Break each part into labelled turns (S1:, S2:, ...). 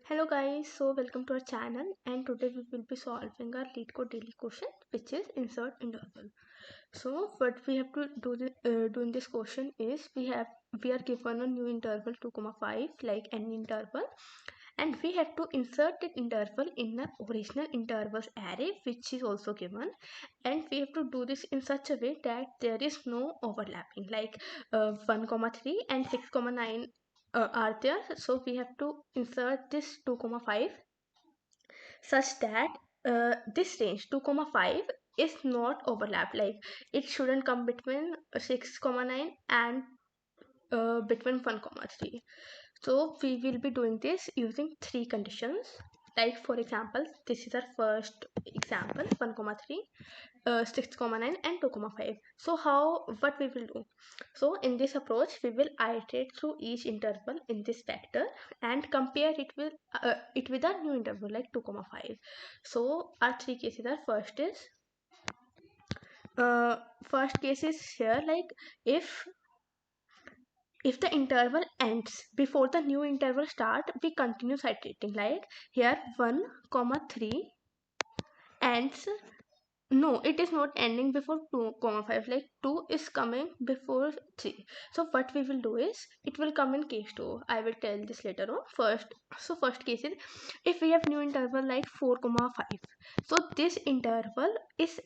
S1: Hello guys, so welcome to our channel, and today we will be solving our Leetcode daily question, which is insert interval. So what we have to do in this question is we are given a new interval 2,5 like any interval, and we have to insert that interval in the original intervals array which is also given, and we have to do this in such a way that there is no overlapping like 1,3 and 6,9 are there. So we have to insert this 2,5 such that this range 2,5 is not overlapped, like it shouldn't come between 6,9 and between 1,3. So we will be doing this using three conditions. Like for example, this is our first example 1,3, 6,9 and 2,5. So what we will do? So in this approach, we will iterate through each interval in this vector and compare it with a new interval like 2,5. So our three cases are uh, first case is here, like if if the interval ends before the new interval start, we continue iterating. Like here 1 comma 3 ends. No, it is not ending before 2 comma 5, like 2 is coming before 3. So what we will do is it will come in case 2. I will tell this later on. First case is if we have new interval like 4 comma 5, so this interval is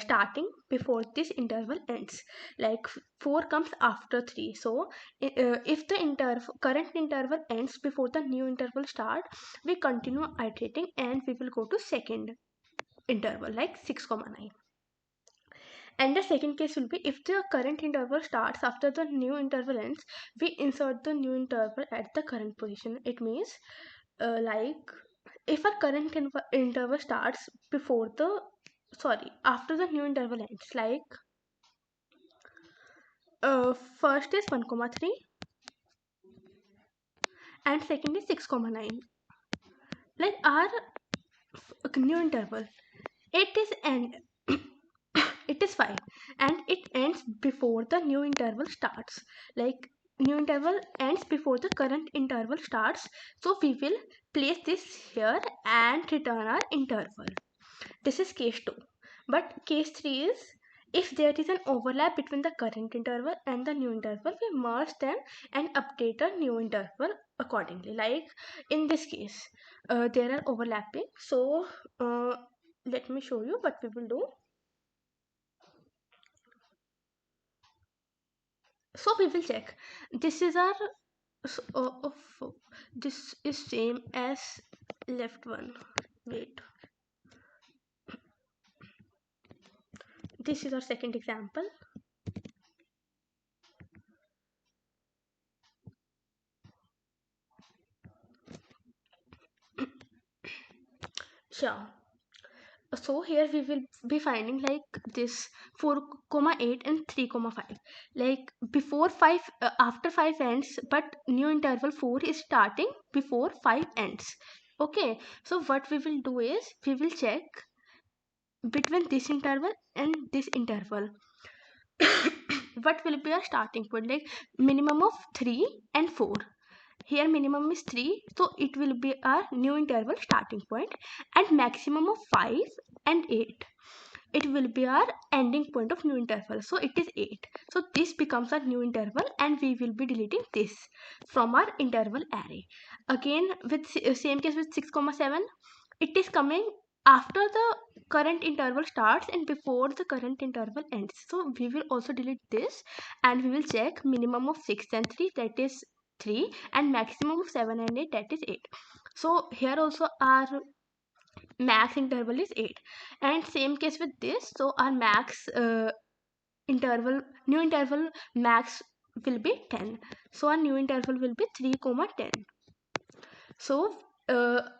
S1: starting before this interval ends, like 4 comes after 3. So if the current interval ends before the new interval start, we continue iterating and we will go to second interval like 6,9. And the second case will be if the current interval starts after the new interval ends, we insert the new interval at the current position. It means like if a current interval starts before the after the new interval ends, like first is 1 comma 3 and second is 6 comma 9, like our new interval, it is end it is 5 and it ends before the new interval starts, like new interval ends before the current interval starts. So we will place this here and return our interval. This is case 2. But case 3 is if there is an overlap between the current interval and the new interval, we merge them and update a new interval accordingly. Like in this case there are overlapping, so let me show you what we will do. So we will check this is our this is same as left one. Wait, this is our second example. Sure. So here we will be finding like this 4,8 and 3,5, like before 5 after 5 ends, but new interval 4 is starting before 5 ends. Okay, so what we will do is we will check between this interval and this interval what will be our starting point, like minimum of 3 and 4. Here minimum is 3, so it will be our new interval starting point, and maximum of 5 and 8, it will be our ending point of new interval, so it is 8. So this becomes our new interval and we will be deleting this from our interval array. Again with same case with 6,7, it is coming after the current interval starts and before the current interval ends, so we will also delete this and we will check minimum of 6 and 3, that is 3, and maximum of 7 and 8, that is 8. So here also our max interval is 8, and same case with this. So our max new interval max will be 10, so our new interval will be 3 comma 10. So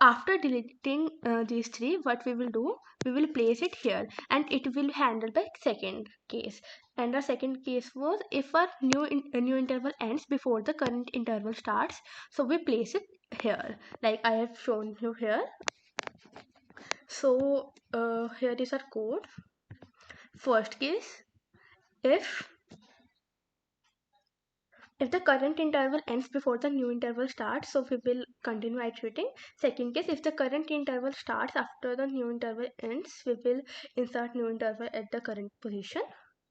S1: after deleting these three, what we will do, we will place it here and it will handle by second case. And the second case was if our new interval ends before the current interval starts, so we place it here like I have shown you here. So here is our code. First case, if If the current interval ends before the new interval starts, so we will continue iterating. Second case, if the current interval starts after the new interval ends, we will insert new interval at the current position.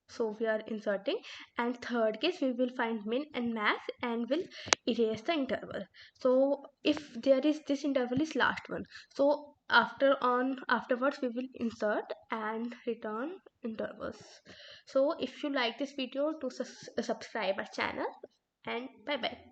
S1: So we are inserting. And third case, we will find min and max and will erase the interval. So if there is, this interval is last one, so afterwards we will insert and return intervals. So if you like this video, to subscribe our channel, and bye bye.